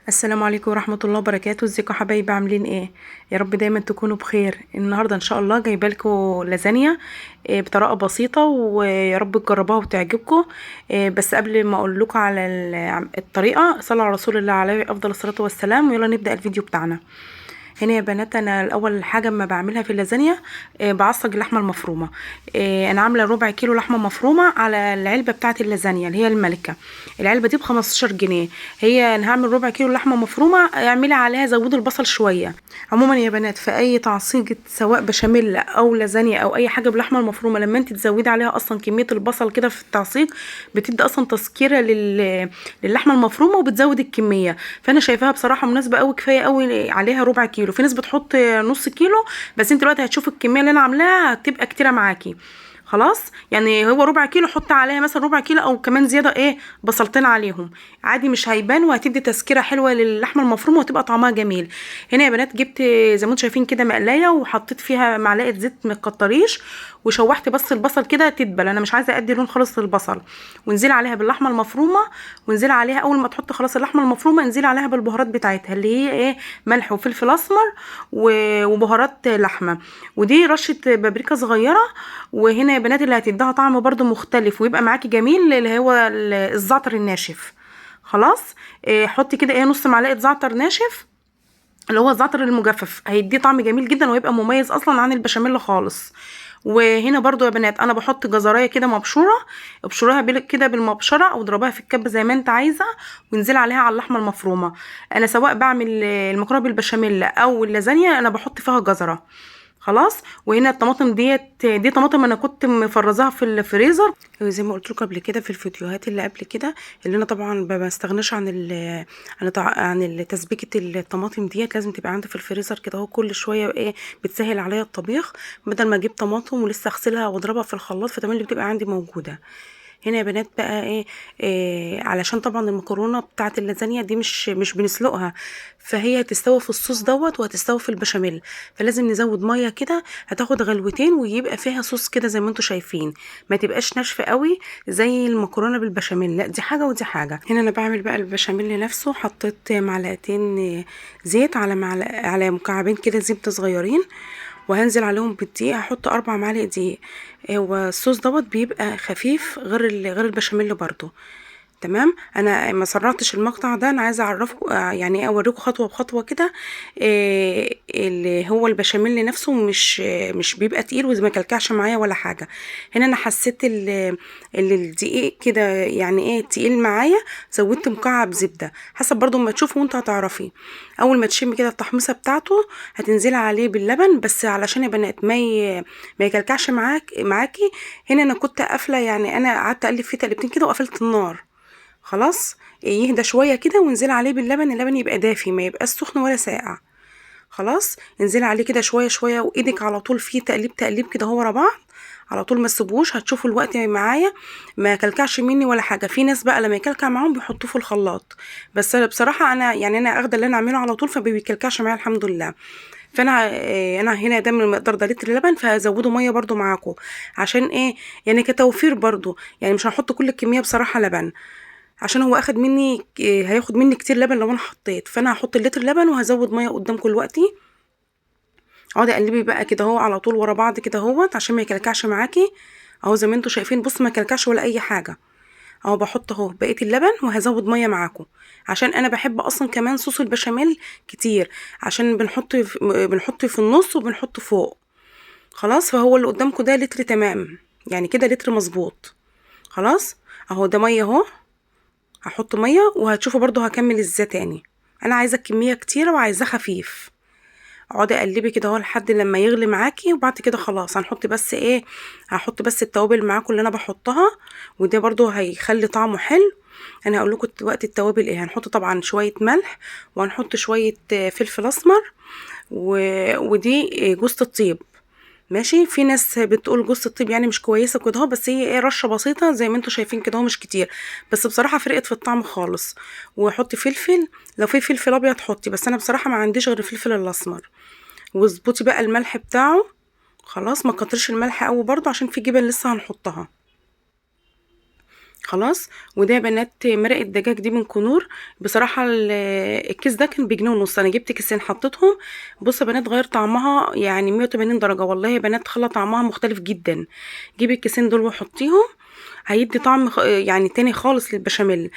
السلام عليكم ورحمة الله وبركاته. ازيكم يا حبايبي؟ عاملين ايه؟ يا رب دايما تكونوا بخير. النهارده ان شاء الله جايبه لكم لازانيا بطريقه بسيطه، ويا رب تجربوها وتعجبكم. بس قبل ما اقول لكم على الطريقه، صلوا على رسول الله عليه افضل الصلاه والسلام، ويلا نبدا الفيديو بتاعنا. هنا يا بنات، انا الاول حاجه ما بعملها في اللازانيا بعصج اللحمه المفرومه. انا عامله ربع كيلو لحمه مفرومه على العلبه بتاعه اللازانيا اللي هي الملكه. العلبه دي ب15 جنيه. هي انا هعمل ربع كيلو لحمه مفرومه، اعملي عليها زودي البصل شويه. عموما يا بنات، في اي تعصيجة سواء بشاميل او لازانيا او اي حاجه باللحمه المفرومه، لما انت تزودي عليها اصلا كميه البصل كده في التعصيج، بتدي اصلا تسكيره للحمه المفرومه وبتزود الكميه. فانا شايفاها بصراحه مناسبه قوي، كفايه قوي عليها ربع كيلو. في ناس بتحط نص كيلو، بس انت دلوقتي هتشوف الكميه اللي انا عاملاها هتبقى كتيره معاكي. خلاص، يعني هو ربع كيلو، حط عليها مثلا ربع كيلو او كمان زياده بصلتين عليهم. عادي مش هيبان، وهتدي تسكيره حلوه للحمه المفرومه وتبقى طعمها جميل. هنا يا بنات جبت زي ما انتم شايفين كده مقلايه، وحطيت فيها معلقه زيت ما تكتريش، وشوحت بس البصل كده تدبل. انا مش عايزه ادي لون خالص للبصل. وانزلي عليها باللحمه المفرومه، وانزلي عليها اول ما تحطي خلاص اللحمه المفرومه، انزلي عليها بالبهارات بتاعتها اللي هي ملح وفلفل اسمر وبهارات لحمه، ودي رشه بابريكا صغيره. وهنا يا بنات اللي هتديها طعم برضو مختلف ويبقى معاكي جميل اللي هو الزعتر الناشف. خلاص، حطي كده نص معلقه زعتر ناشف، اللي هو الزعتر المجفف، هيديه طعم جميل جدا ويبقى مميز اصلا عن البشاميل خالص. وهنا برضو يا بنات انا بحط جزرايه كده مبشوره، ابشروها كده بالمبشره او اضربها في الكب زي ما انت عايزه، وانزلي عليها على اللحمه المفرومه. انا سواء بعمل المكرونه بالبشاميل او اللازانيا انا بحط فيها جزره. خلاص، وهنا الطماطم دي طماطم انا كنت مفرزاها في الفريزر، زي ما قلت لكم قبل كده في الفيديوهات اللي قبل كده، اللي انا طبعا ما بستغناش عن تسبيكه الطماطم ديت. لازم تبقى عندي في الفريزر كده، هو كل شويه بتسهل عليا الطبيخ، بدل ما اجيب طماطم ولسه اغسلها واضربها في الخلاط، فتمام اللي بتبقى عندي موجوده. هنا يا بنات بقى علشان طبعا المكرونه بتاعه اللازانيا دي مش بنسلقها، فهي هتستوي في الصوص دوت وهتستوي في البشاميل، فلازم نزود ميه كده، هتاخد غلوتين ويبقى فيها صوص كده زي ما انتم شايفين، ما تبقاش ناشفه قوي زي المكرونه بالبشاميل، لا دي حاجه ودي حاجه. هنا انا بعمل بقى البشاميل نفسه، حطيت معلقتين زيت على مكعبين كده زبده صغيرين، وهنزل عليهم بالدقيق، هحط 4 معالق دقيق. هو الصوص دوت بيبقى خفيف غير البشاميل برضو. تمام، انا ما سرعتش المقطع ده، انا عايزه اعرفكم يعني اوريكم خطوه بخطوه كده. اللي هو البشاميل نفسه مش بيبقى تقيل وما كلكعش معايا ولا حاجه. هنا انا حسيت الدقيق كده يعني تقيل معايا، زودت مكعب زبده حسب برضو ما تشوفوا وانتوا هتعرفي. اول ما تشمي كده التحميصه بتاعته، هتنزلي عليه باللبن بس علشان يا بنات ما يكلكعش معاكي. هنا انا كنت قافله، يعني انا قعدت اقلب فيه تقلبتين كده وقفلت النار. خلاص، يهدى شويه كده وانزلي عليه باللبن، اللبن يبقى دافي ما يبقاش سخن ولا ساقع. خلاص، انزلي عليه كده شويه شويه، وايدك على طول فيه تقليب كده هو ورا بعض، على طول ما تسيبوش. هتشوفوا الوقت معايا ما كلكعش مني ولا حاجه. في ناس بقى لما يكلكع معاهم بيحطوه في الخلاط، بس أنا بصراحه انا يعني انا اخده اللي انا اعمله على طول فبيكلكعش معايا الحمد لله. فانا انا هنا ده من المقدار ده لتر لبن، فهزوده ميه برضو معاكم عشان يعني كتوفير برضو، يعني مش هحط كل الكميه بصراحه لبن، عشان هو اخد مني هياخد مني كتير لبن لو انا حطيت، فانا هحط اللتر لبن وهزود ميه قدامكم دلوقتي. اقعدي اقلبي بقى كده اهو على طول ورا بعض كده اهوت عشان ما يكلكعش معاكي. اهو زي ما انتم شايفين، بص ما يكلكعش ولا اي حاجه. اهو بحط اهو بقيه اللبن وهزود ميه معاكم، عشان انا بحب اصلا كمان صوص البشاميل كتير، عشان بنحط في النص وبنحط فوق. خلاص، فهو اللي قدامكم ده لتر تمام، يعني كده لتر مظبوط. خلاص، اهو ده ميه اهو، هحط ميه وهتشوفوا برضو هكمل ازاي تاني. انا عايزه كميه كتيره وعايزاه خفيف. اقعدي اقلبي كده اهو لحد لما يغلي معاكي، وبعد كده خلاص هنحط بس هحط بس التوابل معاكم اللي انا بحطها، وده برضو هيخلي طعمه حلو. انا هقول لكم وقت التوابل هنحط طبعا شويه ملح، وهنحط شويه فلفل اسمر، ودي جوز الطيب. ماشي، في ناس بتقول جوز الطيب يعني مش كويسه كده اهو، بس هي رشه بسيطه زي ما انتم شايفين كده اهو، مش كتير، بس بصراحه فرقت في الطعم خالص. وحطي فلفل، لو في فلفل ابيض حطي، بس انا بصراحه ما عنديش غير الفلفل الاسمر. واظبطي بقى الملح بتاعه. خلاص، ما كترش الملح قوي برضو عشان في جبن لسه هنحطها. خلاص. وده يا بنات مرق الدجاج دي من كنور. بصراحه الكيس ده كان بجنيه ونص، انا جبت كيسين حطيتهم. بصوا يا بنات غير طعمها يعني 180 درجه، والله يا بنات خلى طعمها مختلف جدا. جيبي الكيسين دول وحطيهم، هيدي طعم يعني تاني خالص للبشاميل.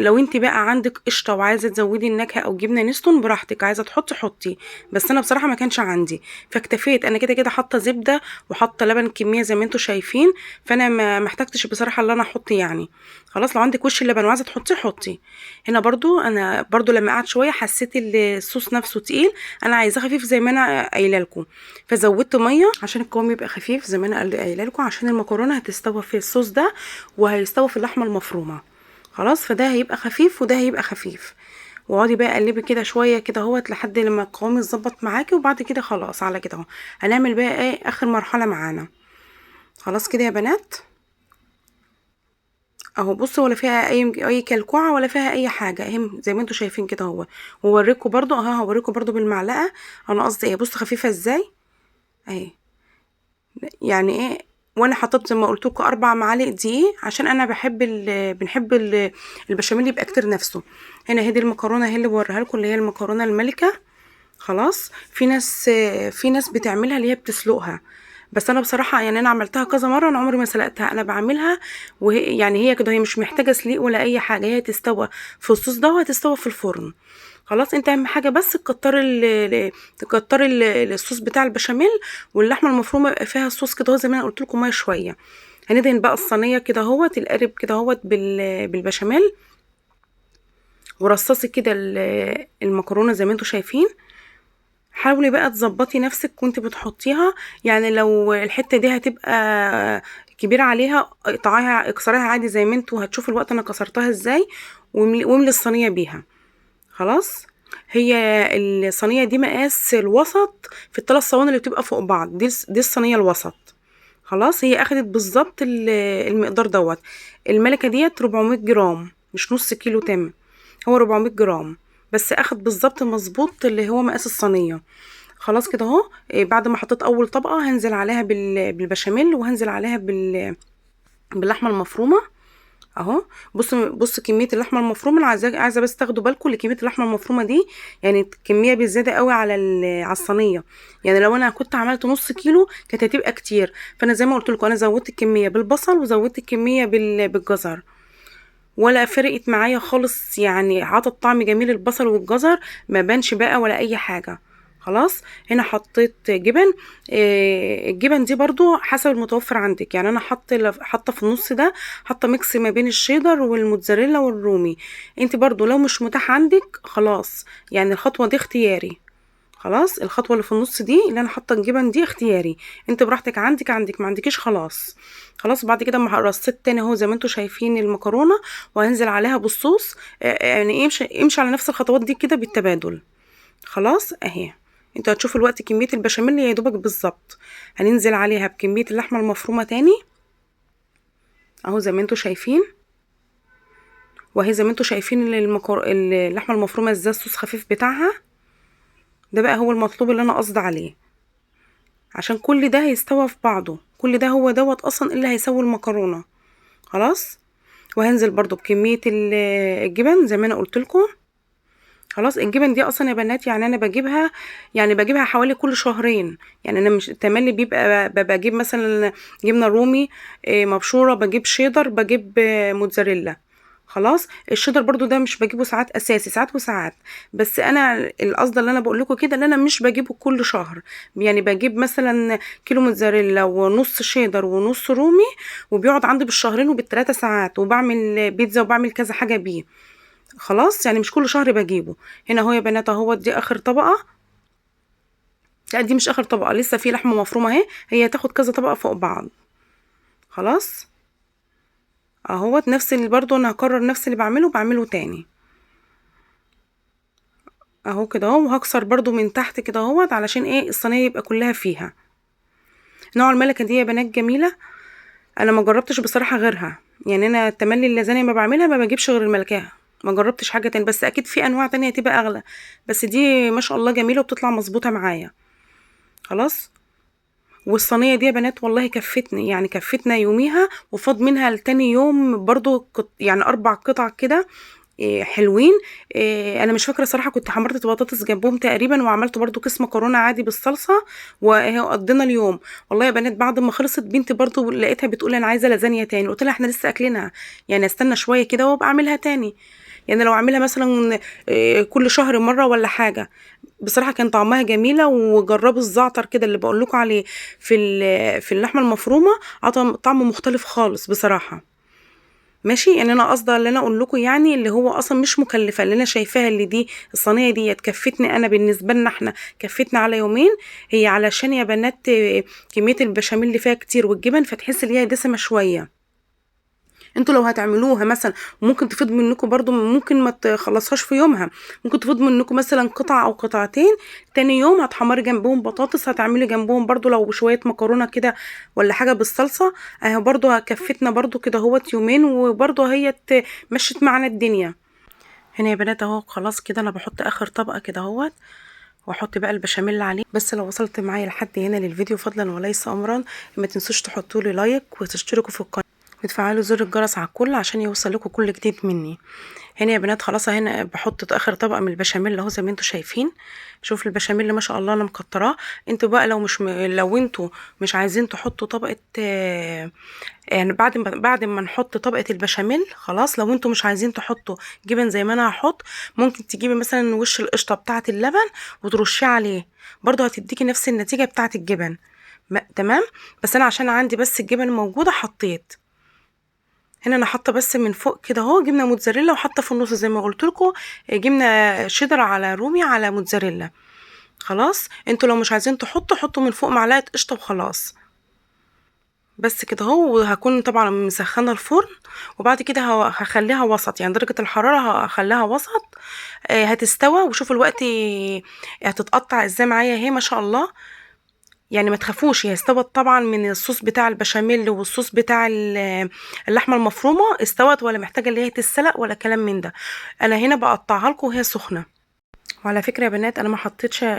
لو انت بقى عندك قشطه وعايزه تزودي النكهه او جبنه نستون براحتك، عايزه تحطي حطي، بس انا بصراحه ما كانش عندي فاكتفيت. انا كده كده حاطه زبده وحاطه لبن كميه زي ما انتم شايفين، فانا ما محتاجتش بصراحه ان انا احط يعني. خلاص لو عندك وش اللبن وعايزه تحطي حطي. هنا برضو انا برضو لما قعدت شويه حسيت الصوص نفسه تقيل، انا عايزاه خفيف زي ما انا قايله لكم، فزودت ميه عشان القوام يبقى خفيف زي ما انا قايله لكم، عشان المكرونه هتستوى في الصوص ده وهيستوى في اللحمه المفرومه. خلاص فده هيبقى خفيف وده هيبقى خفيف. واقعدي بقى قلبي كده شويه كده اهوت لحد لما القوام يتظبط معاكي، وبعد كده خلاص على كده اهو. هنعمل بقى ايه اخر مرحله معانا. خلاص كده يا بنات اهو، بصوا ولا فيها اي كلكوعه ولا فيها اي حاجه اهي زي ما انتم شايفين كده اهو. ووريكم برضو اهو، هوريكم برضو بالمعلقه انا قصدي ايه. بصوا خفيفه ازاي اهي يعني ايه. وانا حطيت زي ما قلت لكم 4 معالق دقيق عشان انا بنحب البشاميل يبقى كتير نفسه. هنا هدي المكرونه اهي اللي بوريها لكم، اللي هي المكرونه الملكه. خلاص في ناس بتعملها اللي هي بتسلقها، بس انا بصراحه يعني انا عملتها كذا مره، انا عمري ما سلقتها، انا بعملها وهي يعني هي كده، هي مش محتاجه سليق ولا اي حاجه، هي تستوى في الصوص ده وهتستوى في الفرن. خلاص انت اهم حاجه بس تكتري الصوص بتاع البشاميل، واللحمه المفرومه يبقى فيها الصوص كده زي ما انا قلت لكم ميه شويه. هندهن بقى الصينيه كده اهوت القالب كده اهوت بالبشاميل، ورصصي كده المكرونه زي ما انتم شايفين. حاولي بقى تظبطي نفسك وانت بتحطيها، يعني لو الحته دي هتبقى كبيره عليها اقطعيها اكسريها عادي زي ما انتوا هتشوفوا الوقت انا كسرتها ازاي، واملي الصينيه بيها. خلاص. هي الصينيه دي مقاس الوسط في الثلاث صواني اللي بتبقى فوق بعض، دي الصينيه الوسط. خلاص هي اخدت بالظبط المقدار دوت. الملكه ديت 400 جرام مش نص كيلو تم، هو 400 جرام بس اخد بالظبط مظبوط اللي هو مقاس الصينيه. خلاص كده اهو. بعد ما حطيت اول طبقه هنزل عليها بالبشاميل، وهنزل عليها باللحمه المفرومه اهو. بص كميه اللحمه المفرومه، انا عايزه بس تاخدوا بالكم لكميه اللحمه المفرومه دي، يعني كميه بزياده قوي على الصينيه. يعني لو انا كنت عملت نص كيلو كانت هتبقى كتير، فانا زي ما قلت لكم انا زودت الكميه بالبصل وزودت الكميه بالجزر، ولا فرقت معايا خالص، يعني عطت طعم جميل البصل والجزر، ما بانش بقى ولا اي حاجه. خلاص. هنا حطيت جبن. الجبن دي برضو حسب المتوفر عندك، يعني انا حاطه في النص ده، حاطه ميكس ما بين الشيدر والموتزاريلا والرومي. انت برضو لو مش متاح عندك خلاص، يعني الخطوه دي اختياري. خلاص الخطوه اللي في النص دي اللي انا حاطه الجبن دي اختياري، انت براحتك، عندك ما عندكيش خلاص. خلاص بعد كده ما رصيت تاني اهو زي ما انتم شايفين المكرونه، وهنزل عليها بالصوص. يعني امشي على نفس الخطوات دي كده بالتبادل. خلاص اهي. انتوا هتشوفوا الوقت كميه البشاميل يا دوبك بالظبط. هننزل عليها بكميه اللحمه المفرومه تاني اهو زي ما انتم شايفين، وهي زي ما انتم شايفين اللحمه المفرومه ازاي الصوص خفيف بتاعها. ده بقى هو المطلوب اللي انا قصدي عليه، عشان كل ده هيستوى في بعضه، كل ده هو دوت اصلا اللي هيسوي المكرونه. خلاص. وهنزل برضو بكميه الجبن زي ما انا قلت لكم. خلاص الجبن دي اصلا يا بنات يعني انا بجيبها، يعني بجيبها حوالي كل شهرين، يعني انا مش تملي بيبقى بجيب مثلا جبنه رومي مبشوره، بجيب شيدر، بجيب موتزاريلا. خلاص الشيدر برضو ده مش بجيبه ساعات اساسي، ساعات وساعات، بس انا القصد اللي انا بقول لكم كده ان انا مش بجيبه كل شهر، يعني بجيب مثلا كيلو موتزاريلا ونص شيدر ونص رومي، وبيقعد عندي بالشهرين وبال3 ساعات، وبعمل بيتزا وبعمل كذا حاجه بيه. خلاص يعني مش كل شهر بجيبه. هنا اهو يا بنات اهو دي اخر طبقه، لا دي مش اخر طبقه، لسه في لحمه مفرومه اهي، هي تاخد كذا طبقه فوق بعض. خلاص اهوت نفس اللي برضو انا هكرر نفس اللي بعمله تاني اهو كده اهو. وهكسر برضو من تحت كده اهوت علشان ايه الصينيه يبقى كلها فيها. نوع الملكه دي يا بنات جميله، انا ما جربتش بصراحه غيرها، يعني انا تملي اللازانيا ما بعملها ما بجيبش غير الملكه، ما جربتش حاجه تاني، بس اكيد في انواع تانية هتبقى اغلى، بس دي ما شاء الله جميله وبتطلع مظبوطه معايا. خلاص. والصينيه دي يا بنات والله كفتني، يعني كفتنا يوميها وفاض منها لتاني يوم برضو يعني 4 قطع كده حلوين. انا مش فاكره صراحه، كنت حمرت بطاطس جنبهم تقريبا، وعملت برضو كيس مكرونه عادي بالصلصه وقضينا اليوم. والله يا بنات بعد ما خلصت بنتي برضو لقيتها بتقول انا عايزه لازانيا تاني، قلت لها احنا لسه اكلينها، يعني استنى شويه كده وابقى اعملها تاني. يعني لو اعملها مثلا كل شهر مره ولا حاجه. بصراحه كان طعمها جميله، وجربوا الزعتر كده اللي بقول لكم عليه في اللحمه المفرومه، عطى طعم مختلف خالص بصراحه. ماشي، يعني انا قصدي اللي انا اقول لكم يعني اللي هو اصلا مش مكلفه، اللي انا شايفاها اللي دي الصينيه دي كفتني انا بالنسبه لنا احنا، كفتنا على يومين. هي علشان يا بنات كميه البشاميل اللي فيها كتير والجبن، فتحس ان هي دسمه شويه. انتوا لو هتعملوها مثلا ممكن تفيض منكم برضو، ممكن ما تخلصهاش في يومها، ممكن تفيض منكم مثلا قطعة او قطعتين. تاني يوم هتحمري جنبهم بطاطس، هتعملي جنبهم برضو لو شوية مكرونة كده ولا حاجة بالصلصة. اهي برضو هكفتنا برضو كده هوت يومين، وبرضو هي مشت معانا الدنيا. هنا يا بنات اهو خلاص كده انا بحط اخر طبقة كده اهوت، واحط بقى البشاميل عليه. بس لو وصلت معايا لحد هنا للفيديو فضلا وليس امرا، ما تنسوش تحطوا لي لايك وتشتركوا في القناه وتفعلوا زر الجرس على الكل عشان يوصل لكم كل جديد مني. هنا يا بنات خلاص، هنا بحط اخر طبقه من البشاميل اهو زي ما انتم شايفين. شوف البشاميل ما شاء الله انا مكتراه. انتوا بقى لو انتوا مش عايزين تحطوا طبقه يعني بعد ما نحط طبقه البشاميل خلاص، لو انتوا مش عايزين تحطوا جبن زي ما انا هحط، ممكن تجيبي مثلا وش القشطه بتاعه اللبن وترشيه عليه، برضو هتديكي نفس النتيجه بتاعه الجبن. تمام. بس انا عشان عندي بس الجبن موجوده حطيت. هنا انا حاطه بس من فوق كده اهو جبنه موتزاريلا، وحاطه في النص زي ما قلت لكم جبنه شيدر على رومي على موتزاريلا. خلاص انتوا لو مش عايزين حطوا من فوق معلقه قشطه وخلاص. بس كده اهو. وهكون طبعا مسخنه الفرن، وبعد كده هخليها وسط، يعني درجه الحراره هخليها وسط. هتستوى، وشوفوا الوقت هتتقطع ازاي معايا اهي ما شاء الله. يعني ما تخافوش، هي استوت طبعا من الصوص بتاع البشاميل والصوص بتاع اللحمه المفرومه، استوت ولا محتاجه اللي هي تتسلق ولا كلام من ده. انا هنا بقطعها لكم وهي سخنه. وعلى فكره يا بنات انا ما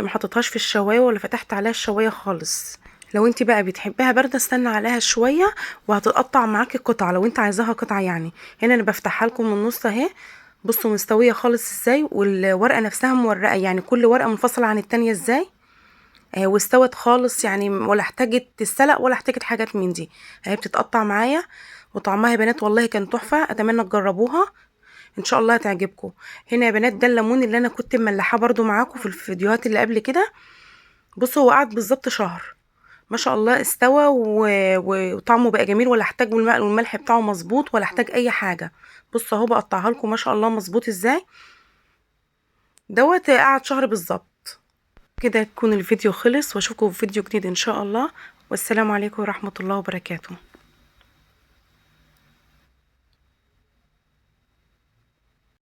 حطيتهاش في الشوايه ولا فتحت عليها الشوايه خالص. لو انت بقى بتحبها بارده استنى عليها شويه وهتتقطع معاكي قطعه لو انت عايزاها قطعه يعني. هنا انا بفتحها لكم من النص اهي. بصوا مستويه خالص ازاي، والورقه نفسها مورقه، يعني كل ورقه منفصله عن التانية ازاي. واستوت خالص، يعني ولا احتاجت تتسلق ولا احتاجت حاجات من دي. اهي بتتقطع معايا، وطعمها يا بنات والله كان تحفه، اتمنى تجربوها ان شاء الله هتعجبكم. هنا يا بنات ده الليمون اللي انا كنت مملحاه برضو معاكم في الفيديوهات اللي قبل كده. بصوا هو قعد بالظبط شهر ما شاء الله استوى، وطعمه بقى جميل، ولا احتاج والملح بتاعه مظبوط ولا احتاج اي حاجه. بصوا اهو بقطعها لكم ما شاء الله مظبوط ازاي. دوت قعد شهر بالظبط. كده يكون الفيديو خلص، واشوفكم في فيديو جديد ان شاء الله. والسلام عليكم ورحمة الله وبركاته.